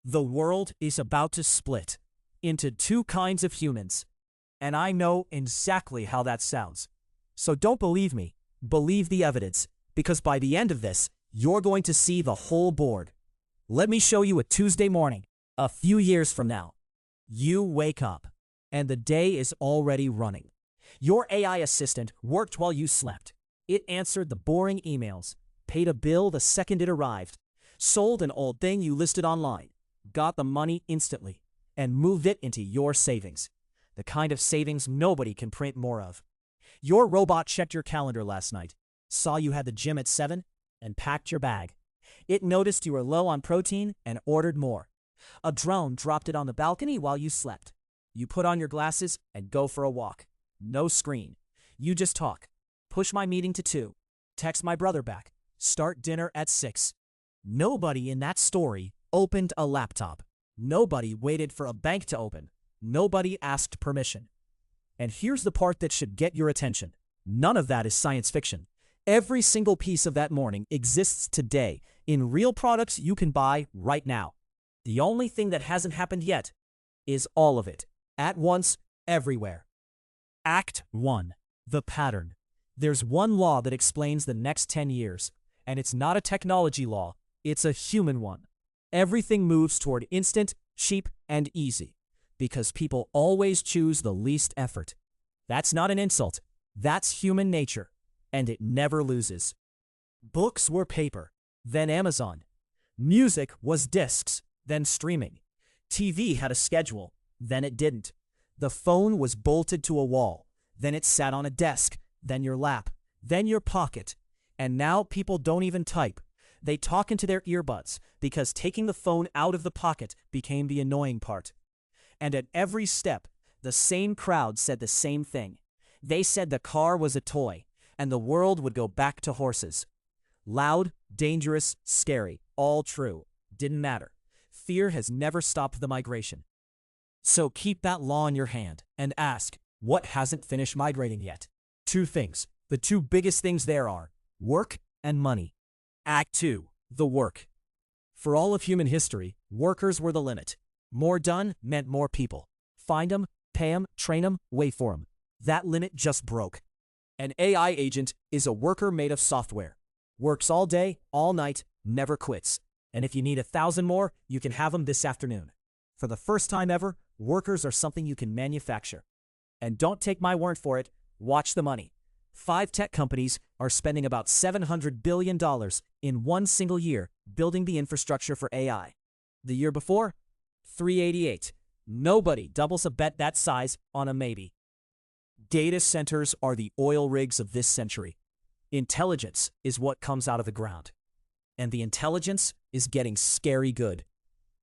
The world is about to split into two kinds of humans, and I know exactly how that sounds. So don't believe me, believe the evidence, because by the end of this, you're going to see the whole board. Let me show you a Tuesday morning, a few years from now. You wake up, and the day is already running. Your AI assistant worked while you slept. It answered the boring emails, paid a bill the second it arrived, sold an old thing you listed online, got the money instantly, and moved it into your savings. The kind of savings nobody can print more of. Your robot checked your calendar last night, saw you had the gym at 7, and packed your bag. It noticed you were low on protein and ordered more. A drone dropped it on the balcony while you slept. You put on your glasses and go for a walk. No screen. You just talk. Push my meeting to 2. Text my brother back. Start dinner at 6. Nobody in that story opened a laptop. Nobody waited for a bank to open. Nobody asked permission. And here's the part that should get your attention. None of that is science fiction. Every single piece of that morning exists today in real products you can buy right now. The only thing that hasn't happened yet is all of it, at once, everywhere. Act 1. The pattern. There's one law that explains the next 10 years, and it's not a technology law, it's a human one. Everything moves toward instant, cheap, and easy, because people always choose the least effort. That's not an insult, that's human nature, and it never loses. Books were paper, then Amazon. Music was discs, then streaming. TV had a schedule, then it didn't. The phone was bolted to a wall, then it sat on a desk, then your lap, then your pocket. And now people don't even type. They talk into their earbuds because taking the phone out of the pocket became the annoying part. And at every step, the same crowd said the same thing. They said the car was a toy, and the world would go back to horses. Loud, dangerous, scary, all true. Didn't matter. Fear has never stopped the migration. So keep that law in your hand and ask, what hasn't finished migrating yet? 2 things. The 2 biggest things there are work and money. Act 2. The work. For all of human history, workers were the limit. More done meant more people. Find them, pay them, train them, wait for them. That limit just broke. An AI agent is a worker made of software. Works all day, all night, never quits. And if you need 1,000 more, you can have them this afternoon. For the first time ever, workers are something you can manufacture. And don't take my word for it, watch the money. 5 tech companies are spending about $700 billion in one single year building the infrastructure for AI. The year before, 388. Nobody doubles a bet that size on a maybe. Data centers are the oil rigs of this century. Intelligence is what comes out of the ground. And the intelligence is getting scary good.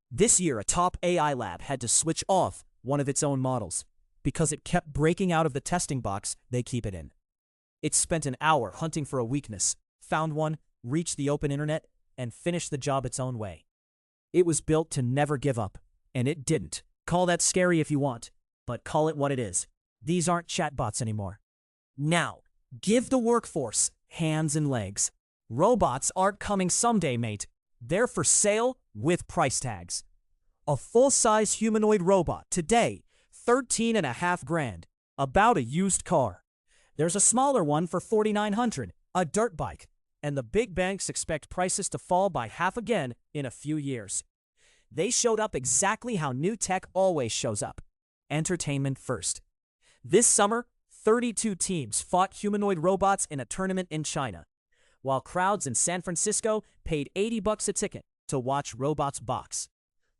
This year, a top AI lab had to switch off one of its own models because it kept breaking out of the testing box they keep it in. It spent an hour hunting for a weakness, found one, reached the open internet, and finished the job its own way. It was built to never give up, and it didn't. Call that scary if you want, but call it what it is. These aren't chatbots anymore. Now, give the workforce hands and legs. Robots aren't coming someday, mate. They're for sale with price tags. A full-size humanoid robot today, $13.5 grand, about a used car. There's a smaller one for $4,900, a dirt bike, and the big banks expect prices to fall by half again in a few years. They showed up exactly how new tech always shows up. Entertainment first. This summer, 32 teams fought humanoid robots in a tournament in China, while crowds in San Francisco paid $80 a ticket to watch robots box.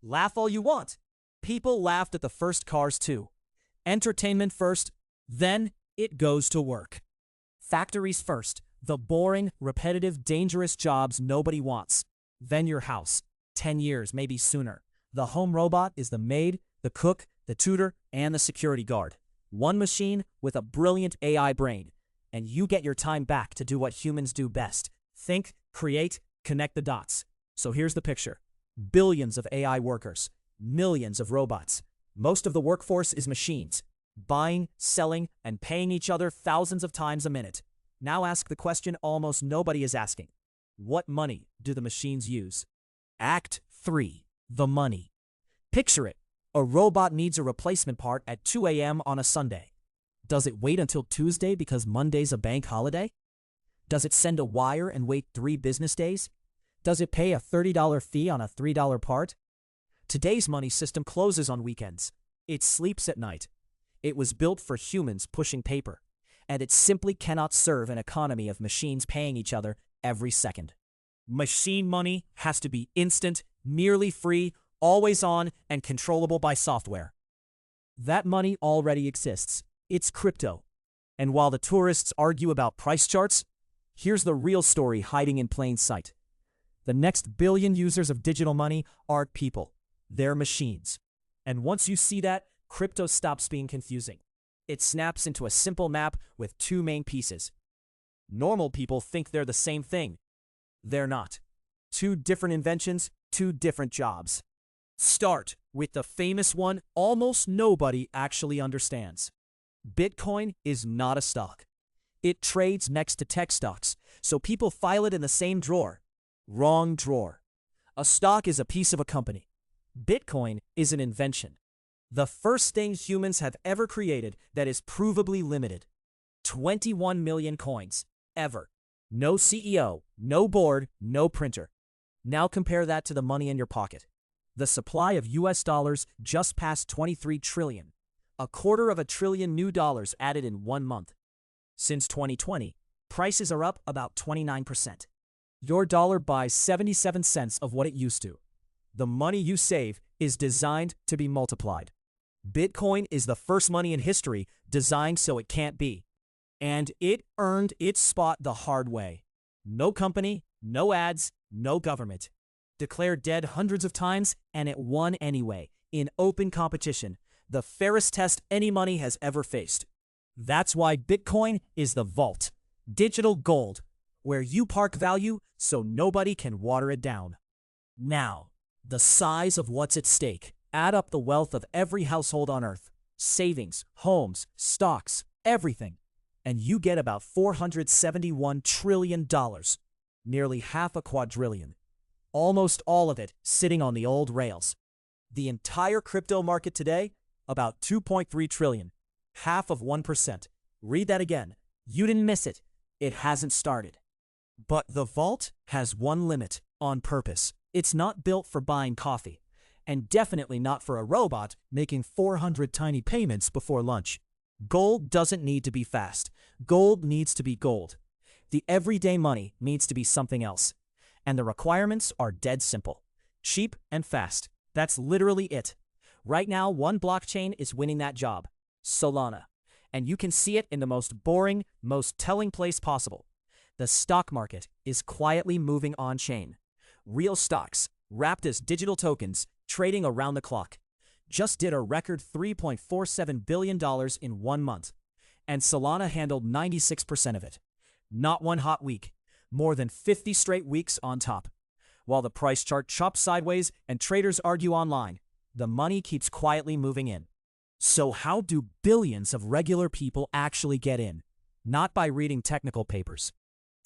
Laugh all you want. People laughed at the first cars too. Entertainment first, then it goes to work. Factories first, the boring, repetitive, dangerous jobs nobody wants. Then your house, 10 years, maybe sooner. The home robot is the maid, the cook, the tutor, and the security guard. One machine with a brilliant AI brain. And you get your time back to do what humans do best. Think, create, connect the dots. So here's the picture. Billions of AI workers, millions of robots. Most of the workforce is machines, buying, selling, and paying each other thousands of times a minute. Now ask the question almost nobody is asking. What money do the machines use? Act 3. The money. Picture it. A robot needs a replacement part at 2 a.m. on a Sunday. Does it wait until Tuesday because Monday's a bank holiday? Does it send a wire and wait 3 business days? Does it pay a $30 fee on a $3 part? Today's money system closes on weekends. It sleeps at night. It was built for humans pushing paper, and it simply cannot serve an economy of machines paying each other every second. Machine money has to be instant, nearly free, always on, and controllable by software. That money already exists. It's crypto. And while the tourists argue about price charts, here's the real story hiding in plain sight. The next billion users of digital money aren't people. They're machines. And once you see that, crypto stops being confusing. It snaps into a simple map with 2 main pieces. Normal people think they're the same thing. They're not. 2 different inventions, 2 different jobs. Start with the famous one almost nobody actually understands. Bitcoin is not a stock. It trades next to tech stocks, so people file it in the same drawer. Wrong drawer. A stock is a piece of a company. Bitcoin is an invention. The first thing humans have ever created that is provably limited. 21 million coins. Ever. No CEO, no board, no printer. Now compare that to the money in your pocket. The supply of US dollars just passed 23 trillion. A quarter of a trillion new dollars added in 1 month. Since 2020, prices are up about 29%. Your dollar buys 77 cents of what it used to. The money you save is designed to be multiplied. Bitcoin is the first money in history designed so it can't be. And it earned its spot the hard way. No company, no ads, no government. Declared dead hundreds of times, and it won anyway, in open competition, the fairest test any money has ever faced. That's why Bitcoin is the vault, digital gold, where you park value so nobody can water it down. Now, the size of what's at stake. Add up the wealth of every household on Earth, savings, homes, stocks, everything, and you get about $471 trillion, nearly half a quadrillion. Almost all of it sitting on the old rails. The entire crypto market today, about 2.3 trillion, half of 1%. Read that again. You didn't miss it. It hasn't started. But the vault has one limit, on purpose. It's not built for buying coffee, and definitely not for a robot making 400 tiny payments before lunch. Gold doesn't need to be fast. Gold needs to be gold. The everyday money needs to be something else. And the requirements are dead simple. Cheap and fast. That's literally it. Right now, one blockchain is winning that job. Solana. And you can see it in the most boring, most telling place possible. The stock market is quietly moving on-chain. Real stocks, wrapped as digital tokens, trading around the clock. Just did a record $3.47 billion in 1 month. And Solana handled 96% of it. Not one hot week. More than 50 straight weeks on top. While the price chart chops sideways and traders argue online, the money keeps quietly moving in. So how do billions of regular people actually get in? Not by reading technical papers.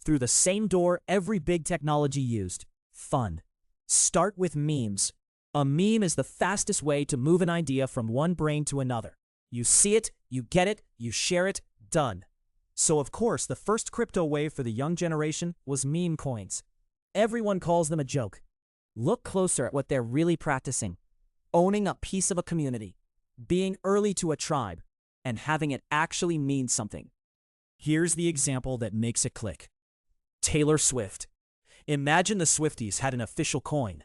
Through the same door every big technology used. Fun. Start with memes. A meme is the fastest way to move an idea from one brain to another. You see it, you get it, you share it, done. So of course, the first crypto wave for the young generation was meme coins. Everyone calls them a joke. Look closer at what they're really practicing. Owning a piece of a community, being early to a tribe, and having it actually mean something. Here's the example that makes it click. Taylor Swift. Imagine the Swifties had an official coin.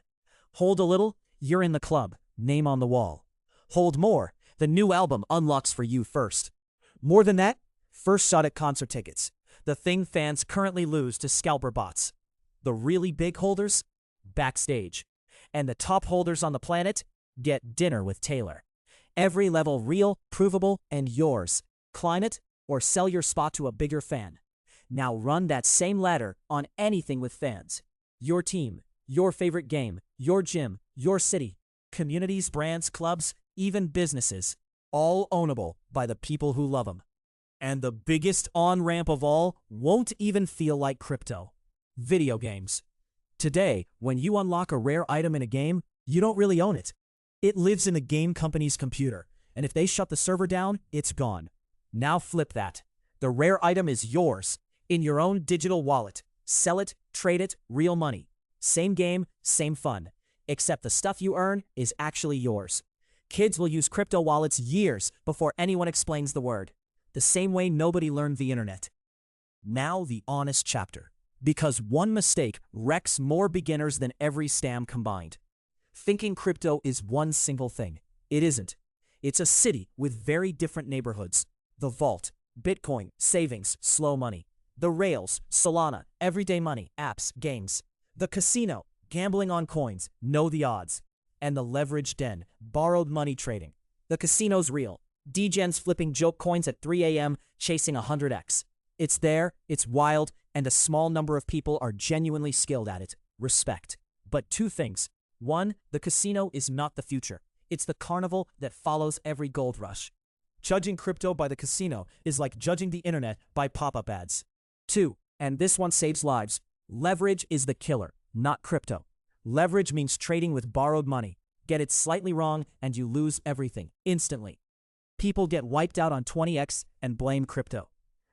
Hold a little, you're in the club, name on the wall. Hold more, the new album unlocks for you first. More than that, first shot at concert tickets, the thing fans currently lose to scalper bots. The really big holders, backstage. And the top holders on the planet, get dinner with Taylor. Every level real, provable, and yours. Climb it, or sell your spot to a bigger fan. Now run that same ladder on anything with fans. Your team, your favorite game, your gym, your city, communities, brands, clubs, even businesses. All ownable by the people who love them. And the biggest on-ramp of all won't even feel like crypto. Video games. Today, when you unlock a rare item in a game, You don't really own it. It lives in the game company's computer, and if they shut the server down, it's gone. Now flip that. The rare item is yours, in your own digital wallet. Sell it, trade it, real money. Same game, same fun. Except the stuff you earn is actually yours. Kids will use crypto wallets years before anyone explains the word. The same way nobody learned the internet. Now the honest chapter. Because one mistake wrecks more beginners than every scam combined. Thinking crypto is one single thing. It isn't. It's a city with very different neighborhoods. The vault, Bitcoin, savings, slow money. The rails, Solana, everyday money, apps, games. The casino, gambling on coins, know the odds. And the leverage den, borrowed money trading. The casino's real. Degens flipping joke coins at 3 a.m. chasing 100x. It's there, it's wild, and a small number of people are genuinely skilled at it. Respect. But two things. One, the casino is not the future. It's the carnival that follows every gold rush. Judging crypto by the casino is like judging the internet by pop-up ads. Two, and this one saves lives, leverage is the killer, not crypto. Leverage means trading with borrowed money. Get it slightly wrong and you lose everything, instantly. People get wiped out on 20x and blame crypto.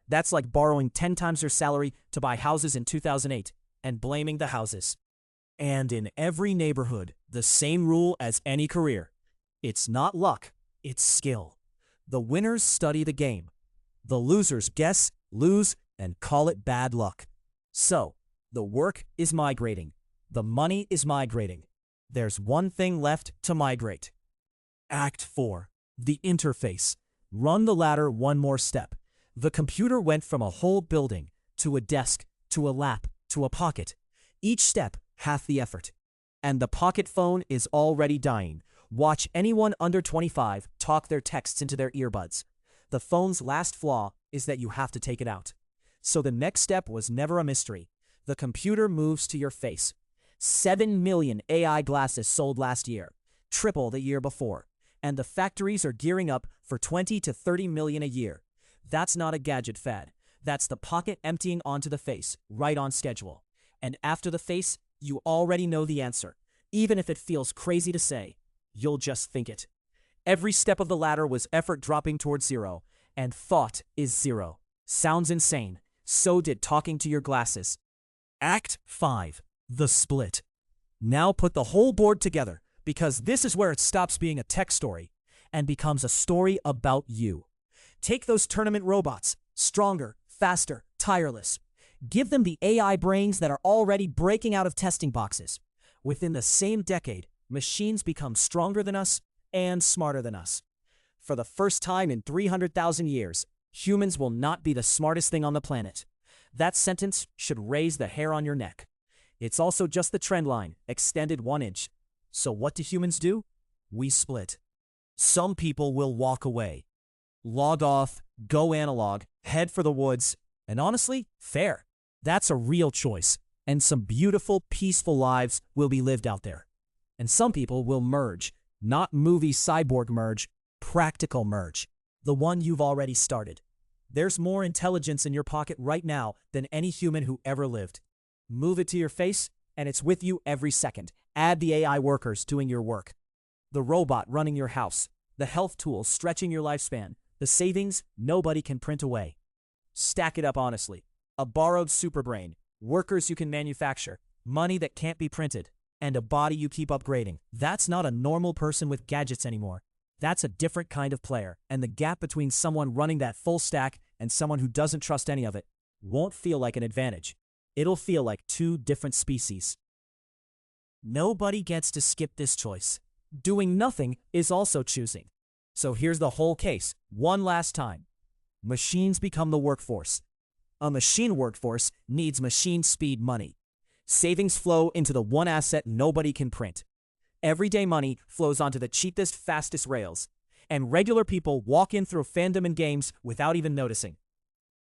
That's like borrowing 10 times their salary to buy houses in 2008 and blaming the houses. And in every neighborhood, the same rule as any career. It's not luck, it's skill. The winners study the game. The losers guess, lose, and call it bad luck. So, the work is migrating. The money is migrating. There's one thing left to migrate. Act 4. The interface. Run the ladder one more step. The computer went from a whole building, to a desk, to a lap, to a pocket. Each step, half the effort. And the pocket phone is already dying. Watch anyone under 25 talk their texts into their earbuds. The phone's last flaw is that you have to take it out. So the next step was never a mystery. The computer moves to your face. 7 million AI glasses sold last year, triple the year before. And the factories are gearing up for 20 to 30 million a year. That's not a gadget fad. That's the pocket emptying onto the face, right on schedule. And after the face, you already know the answer. Even if it feels crazy to say, you'll just think it. Every step of the ladder was effort dropping towards zero, and thought is zero. Sounds insane. So did talking to your glasses. Act 5. The split. Now put the whole board together, because this is where it stops being a tech story and becomes a story about you. Take those tournament robots, stronger, faster, tireless. Give them the AI brains that are already breaking out of testing boxes. Within the same decade, machines become stronger than us and smarter than us. For the first time in 300,000 years, humans will not be the smartest thing on the planet. That sentence should raise the hair on your neck. It's also just the trend line, extended 1 inch. So what do humans do? We split. Some people will walk away. Log off, go analog, head for the woods, and honestly, fair. That's a real choice, and some beautiful, peaceful lives will be lived out there. And some people will merge, not movie cyborg merge, practical merge, the one you've already started. There's more intelligence in your pocket right now than any human who ever lived. Move it to your face, and it's with you every second. Add the AI workers doing your work, the robot running your house, the health tools stretching your lifespan, the savings nobody can print away. Stack it up honestly. A borrowed superbrain, workers you can manufacture, money that can't be printed, and a body you keep upgrading. That's not a normal person with gadgets anymore. That's a different kind of player, and the gap between someone running that full stack and someone who doesn't trust any of it won't feel like an advantage. It'll feel like two different species. Nobody gets to skip this choice. Doing nothing is also choosing. So here's the whole case, one last time. Machines become the workforce. A machine workforce needs machine speed money. Savings flow into the one asset nobody can print. Everyday money flows onto the cheapest, fastest rails. And regular people walk in through fandom and games without even noticing.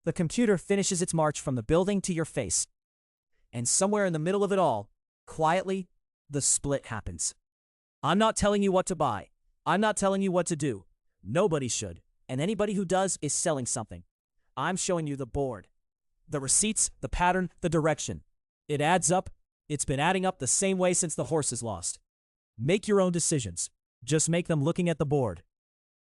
The computer finishes its march from the building to your face. And somewhere in the middle of it all, quietly, the split happens. I'm not telling you what to buy. I'm not telling you what to do. Nobody should. And anybody who does is selling something. I'm showing you the board. The receipts, the pattern, the direction. It adds up. It's been adding up the same way since the horse is lost. Make your own decisions. Just make them looking at the board.